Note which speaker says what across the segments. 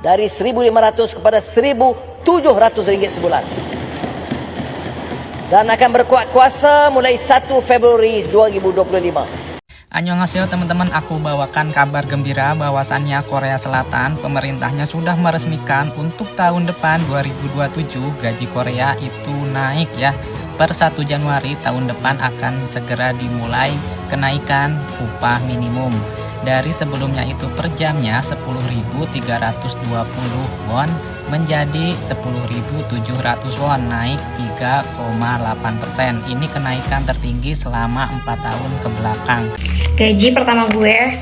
Speaker 1: dari 1.500 kepada 1.700 ringgit sebulan. Dan akan berkuat kuasa mulai 1 Februari 2025.
Speaker 2: Annyeonghaseyo teman-teman, aku bawakan kabar gembira bahwasannya Korea Selatan pemerintahnya sudah meresmikan untuk tahun depan 2027 gaji Korea itu naik ya. Per 1 Januari tahun depan akan segera dimulai kenaikan upah minimum. Dari sebelumnya itu per jamnya 10.320 won menjadi 10.700 won, naik 3,8%. Ini kenaikan tertinggi selama 4 tahun ke belakang.
Speaker 3: Gaji pertama gue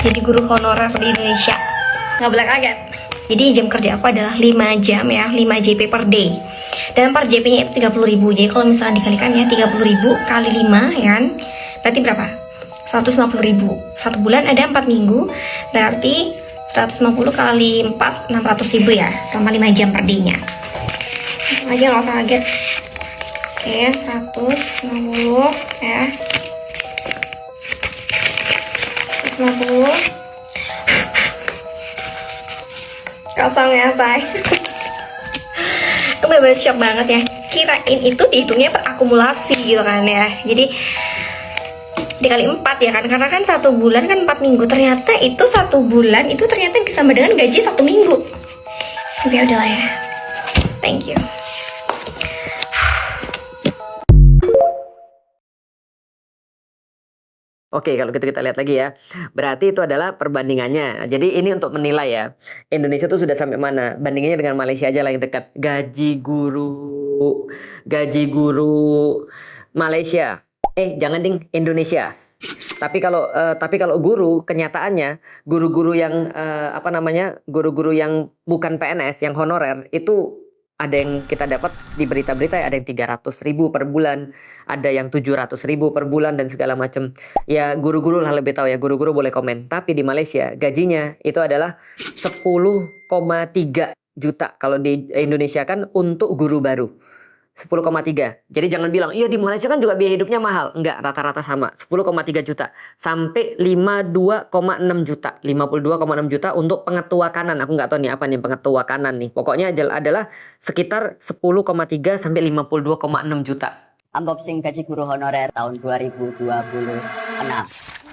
Speaker 3: jadi guru honorer di Indonesia. Nggak boleh kaget. Jadi jam kerja aku adalah 5 jam ya, 5 JP per day. Dan per JP nya itu 30.000. Jadi kalau misalnya dikalikan ya 30.000 kali 5 ya kan, berarti berapa? 150.000. 1 bulan ada 4 minggu, berarti 150 kali 4, 600.000 ya, selama 5 jam per day-nya. Langsung aja, nggak usah kaget. Oke, 150 ya. 150. Kosong ya, say. Itu bener-bener shock banget ya. Kirain itu dihitungnya per akumulasi gitu kan ya. Jadi dikali 4 ya kan, karena kan 1 bulan kan 4 minggu, ternyata itu 1 bulan itu ternyata sama dengan gaji 1 minggu. Tapi ya udahlah ya, thank you.
Speaker 4: Oke, kalau gitu kita lihat lagi ya. Berarti itu adalah perbandingannya. Jadi ini untuk menilai ya, Indonesia tuh sudah sampai mana. Bandingannya dengan Malaysia aja lah yang dekat. Gaji guru Malaysia. Jangan ding, Indonesia. Tapi kalau guru, kenyataannya guru-guru yang guru-guru yang bukan PNS, yang honorer itu ada yang kita dapat di berita-berita ya, ada yang 300.000 per bulan, ada yang 700.000 per bulan dan segala macam. Ya guru-guru lah lebih tahu ya, guru-guru boleh komen. Tapi di Malaysia gajinya itu adalah 10,3 juta. Kalau di Indonesia kan untuk guru baru 10,3. Jadi jangan bilang, iya di Malaysia kan juga biaya hidupnya mahal. Enggak, rata-rata sama. 10,3 juta. Sampai 52,6 juta. 52,6 juta untuk pengetua kanan. Aku nggak tahu nih apa nih pengetua kanan nih. Pokoknya adalah sekitar 10,3 sampai 52,6 juta.
Speaker 5: Unboxing gaji guru honorer tahun 2026.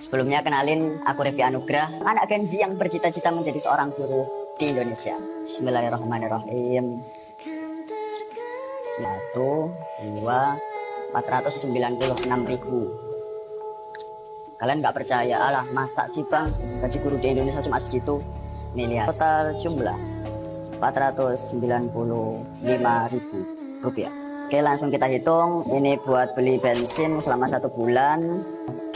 Speaker 5: Sebelumnya kenalin, aku Revi Anugrah, anak Genji yang bercita-cita menjadi seorang guru di Indonesia. Bismillahirrahmanirrahim. 496.000. Kalian nggak percaya, alah masa sih bang gaji guru di Indonesia cuma segitu? Nih lihat, total jumlah 495.000 rupiah. Oke, langsung kita hitung. Ini buat beli bensin selama 1 bulan,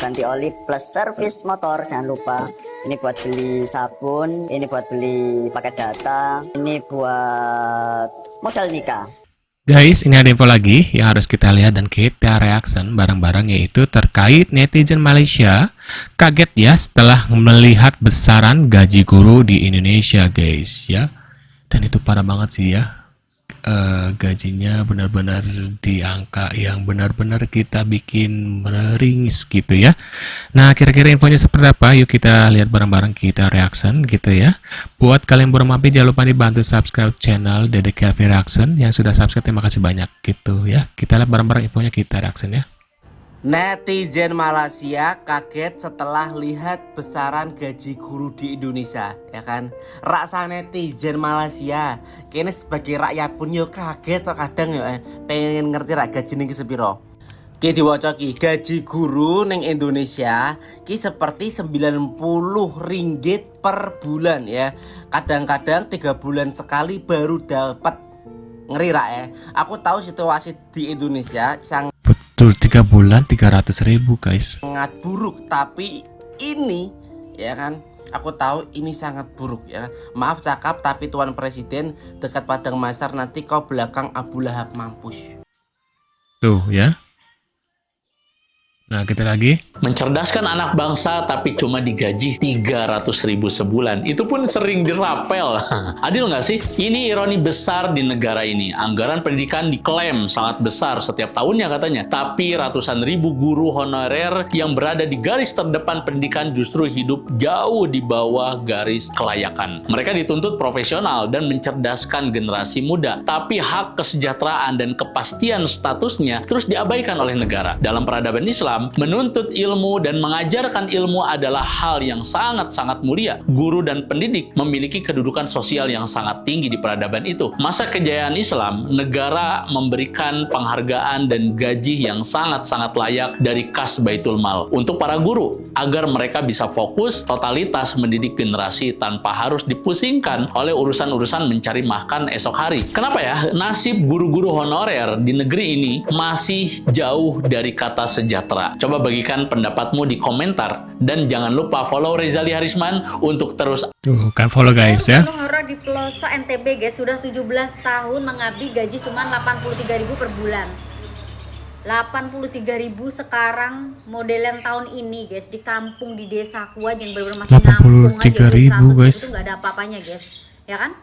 Speaker 5: ganti oli plus servis motor jangan lupa. Ini buat beli sabun, ini buat beli paket data, ini buat modal nikah.
Speaker 6: Guys, ini ada info lagi yang harus kita lihat dan kita reaction bareng-bareng, yaitu terkait netizen Malaysia kaget ya setelah melihat besaran gaji guru di Indonesia guys ya. Dan itu parah banget sih ya. Gajinya benar-benar di angka yang benar-benar kita bikin meringis gitu ya. Nah, kira-kira infonya seperti apa? Yuk kita lihat bareng-bareng, kita reaction gitu ya. Buat kalian baru mampir, jangan lupa dibantu subscribe channel Dede Cafe Reaction. Yang sudah subscribe, terima kasih banyak gitu ya. Kita lihat bareng-bareng infonya, kita reaction ya.
Speaker 7: Netizen Malaysia kaget setelah lihat besaran gaji guru di Indonesia, ya kan? Rasa netizen Malaysia, kini sebagai rakyat pun yo kaget kok kadang ya, pengen ngerti rak gaji ning sepiro. Ki diwaca ki, gaji guru ning Indonesia ki seperti 90 ringgit per bulan ya. Kadang-kadang 3 bulan sekali baru dapat. Ngeri rak ya. Aku tahu situasi di Indonesia
Speaker 6: Betul, 3 bulan 300.000 guys.
Speaker 7: sangat buruk, tapi ini ya kan, aku tahu ini sangat buruk ya kan. Maaf cakap, tapi Tuan Presiden dekat Padang Masar, nanti kau belakang Abu Lahab mampus.
Speaker 6: Tuh ya. Nah, kita lagi.
Speaker 8: Mencerdaskan anak bangsa tapi cuma digaji 300.000 sebulan. Itu pun sering dirapel. Adil nggak sih? Ini ironi besar di negara ini. Anggaran pendidikan diklaim sangat besar setiap tahunnya katanya. Tapi ratusan ribu guru honorer yang berada di garis terdepan pendidikan justru hidup jauh di bawah garis kelayakan. Mereka dituntut profesional dan mencerdaskan generasi muda. Tapi hak kesejahteraan dan kepastian statusnya terus diabaikan oleh negara. Dalam peradaban Islam, menuntut ilmu dan mengajarkan ilmu adalah hal yang sangat-sangat mulia. Guru dan pendidik memiliki kedudukan sosial yang sangat tinggi di peradaban itu. Masa kejayaan Islam, negara memberikan penghargaan dan gaji yang sangat-sangat layak dari kas Baitul Mal untuk para guru, agar mereka bisa fokus totalitas mendidik generasi tanpa harus dipusingkan oleh urusan-urusan mencari makan esok hari. Kenapa ya nasib guru-guru honorer di negeri ini masih jauh dari kata sejahtera? Coba bagikan pendapatmu di komentar dan jangan lupa follow Rezali Harisman untuk terus
Speaker 6: Tuh, kan follow guys ya.
Speaker 9: Gunung Horo di pelosok NTB guys, sudah 17 tahun mengabdi, gaji cuma 83.000 per bulan. 83.000 sekarang modelan tahun ini guys, di kampung di desaku aja yang bener-bener masih ngampung aja
Speaker 6: 83.000 guys.
Speaker 9: itu nggak ada apa-apanya guys, ya kan?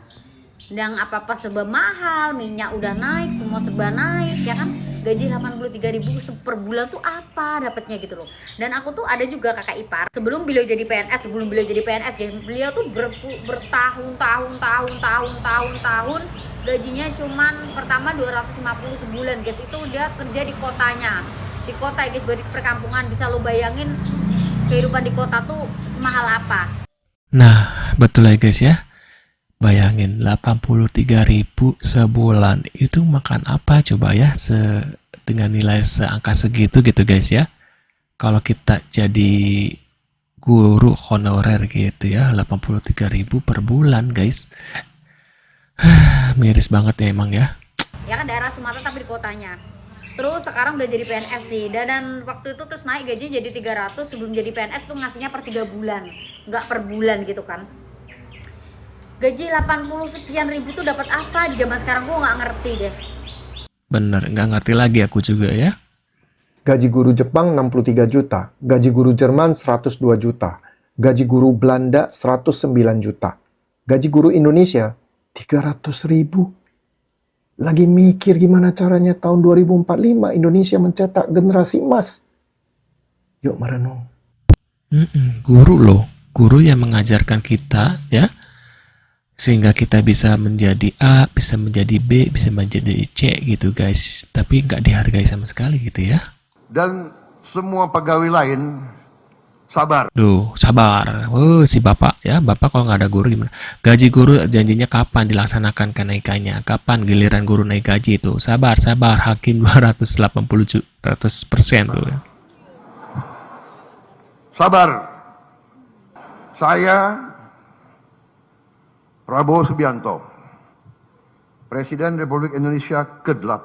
Speaker 9: Dan apa-apa serba mahal, minyak udah naik, semua serba naik, ya kan? Gaji 83.000 per bulan tuh apa dapatnya gitu loh. Dan aku tuh ada juga kakak ipar, sebelum beliau jadi PNS guys, beliau tuh bertahun-tahun gajinya cuman pertama 250 sebulan guys. Itu dia kerja di kotanya, di kota guys, di perkampungan. Bisa lo bayangin kehidupan di kota tuh semahal apa.
Speaker 6: Nah, betul ya guys ya. Bayangin 83.000 sebulan itu makan apa coba ya, dengan nilai seangka segitu gitu guys ya. Kalau kita jadi guru honorer gitu ya, 83.000 per bulan guys. Miris banget ya emang ya.
Speaker 9: Ya kan daerah Sumatera tapi di kotanya. Terus sekarang udah jadi PNS sih. Dan waktu itu terus naik gaji jadi 300, sebelum jadi PNS tuh ngasihnya per 3 bulan. Nggak per bulan gitu kan. Gaji 80 sekian ribu tuh dapat apa di zaman sekarang, gue nggak ngerti deh.
Speaker 6: Bener, nggak ngerti lagi aku juga ya.
Speaker 10: Gaji guru Jepang 63 juta, gaji guru Jerman 102 juta, gaji guru Belanda 109 juta, gaji guru Indonesia 300.000. Lagi mikir gimana caranya tahun 2045 Indonesia mencetak generasi emas. Yuk merenung.
Speaker 6: Guru loh, guru yang mengajarkan kita ya, sehingga kita bisa menjadi A, bisa menjadi B, bisa menjadi C gitu guys. Tapi nggak dihargai sama sekali gitu ya.
Speaker 11: Dan semua pegawai lain sabar.
Speaker 6: Duh, sabar. Si bapak ya, bapak kalau nggak ada guru gimana? Gaji guru janjinya kapan dilaksanakan kenaikannya? Kapan giliran guru naik gaji itu? Sabar, hakim 280% tuh ya.
Speaker 11: Sabar. Saya Prabowo Subianto, Presiden Republik Indonesia ke-8,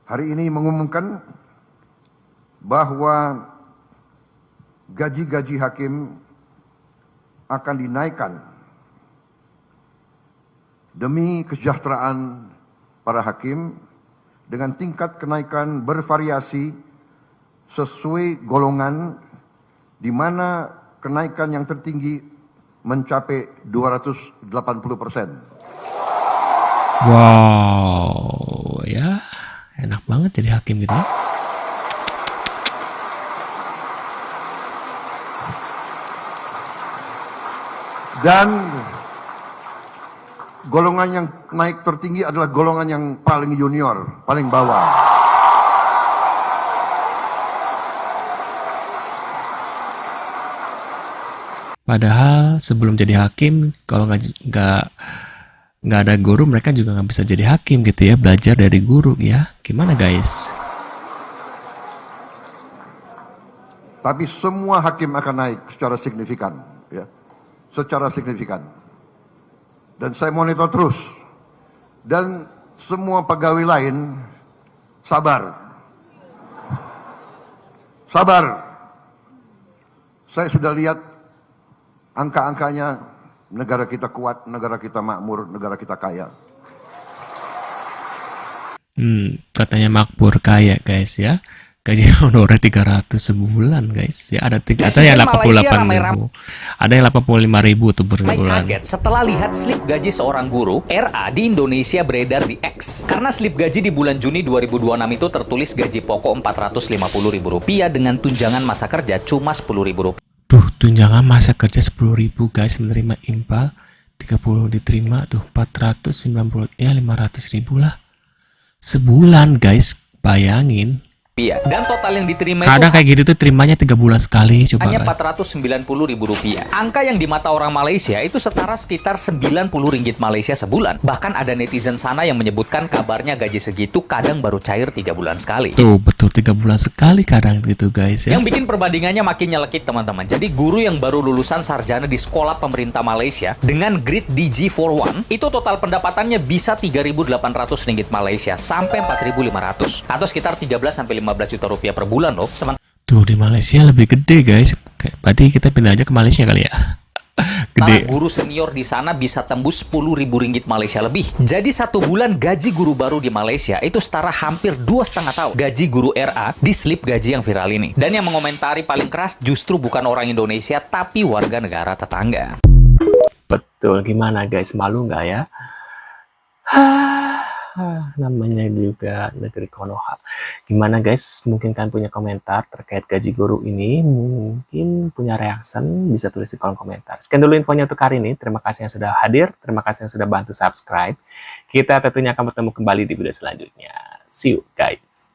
Speaker 11: hari ini mengumumkan bahwa gaji-gaji hakim akan dinaikkan demi kesejahteraan para hakim dengan tingkat kenaikan bervariasi sesuai golongan, di mana kenaikan yang tertinggi mencapai 280%.
Speaker 6: Wow, ya enak banget jadi hakim gitu ya.
Speaker 11: Dan golongan yang naik tertinggi adalah golongan yang paling junior, paling bawah.
Speaker 6: Padahal sebelum jadi hakim, kalau nggak ada guru, mereka juga nggak bisa jadi hakim gitu ya. Belajar dari guru ya. Gimana guys?
Speaker 11: Tapi semua hakim akan naik secara signifikan, ya, secara signifikan. Dan saya monitor terus. Dan semua pegawai lain sabar, sabar. Saya sudah lihat angka-angkanya, negara kita kuat, negara kita makmur, negara kita kaya.
Speaker 6: Katanya makmur kaya guys ya. gaji honorer 300 sebulan guys ya, ada yang 88.000, ada yang 85.000 tuh per bulan.
Speaker 12: Kaget setelah lihat slip gaji seorang guru RA di Indonesia beredar di X. Karena slip gaji di bulan Juni 2026 itu tertulis gaji pokok Rp450.000 dengan tunjangan masa kerja cuma Rp10.000.
Speaker 6: Tuh, tunjangan masa kerja 10.000 guys, menerima impal 30 diterima tuh 490 ya 500.000 lah sebulan guys, bayangin.
Speaker 12: Dan total yang diterima
Speaker 6: Kadang
Speaker 12: itu
Speaker 6: kayak gitu tuh terimanya 3 bulan sekali, coba
Speaker 12: hanya
Speaker 6: guys.
Speaker 12: Rp490.000. Angka yang di mata orang Malaysia itu setara sekitar Rp90 Malaysia sebulan. Bahkan ada netizen sana yang menyebutkan kabarnya gaji segitu kadang baru cair 3 bulan sekali.
Speaker 6: Tuh betul 3 bulan sekali kadang gitu guys ya.
Speaker 12: Yang bikin perbandingannya makin nyelekit teman-teman. Jadi guru yang baru lulusan sarjana di sekolah pemerintah Malaysia dengan grade DG41 itu total pendapatannya bisa Rp3.800 Malaysia sampai Rp4.500 atau sekitar 13-15 juta rupiah per bulan loh.
Speaker 6: Tuh di Malaysia lebih gede guys. Berarti kita pindah aja ke Malaysia kali ya.
Speaker 12: Para guru senior di sana bisa tembus Rp10.000 Malaysia lebih. Jadi 1 bulan gaji guru baru di Malaysia itu setara hampir 2,5 tahun gaji guru RA di slip gaji yang viral ini. Dan yang mengomentari paling keras justru bukan orang Indonesia tapi warga negara tetangga.
Speaker 6: Betul, gimana guys, malu nggak ya? Namanya juga negeri Konoha. Gimana guys, mungkin kalian punya komentar terkait gaji guru ini, mungkin punya reaction, bisa tulis di kolom komentar. Sekian dulu infonya untuk hari ini. Terima kasih yang sudah hadir, terima kasih yang sudah bantu subscribe. Kita tentunya akan bertemu kembali di video selanjutnya. See you guys.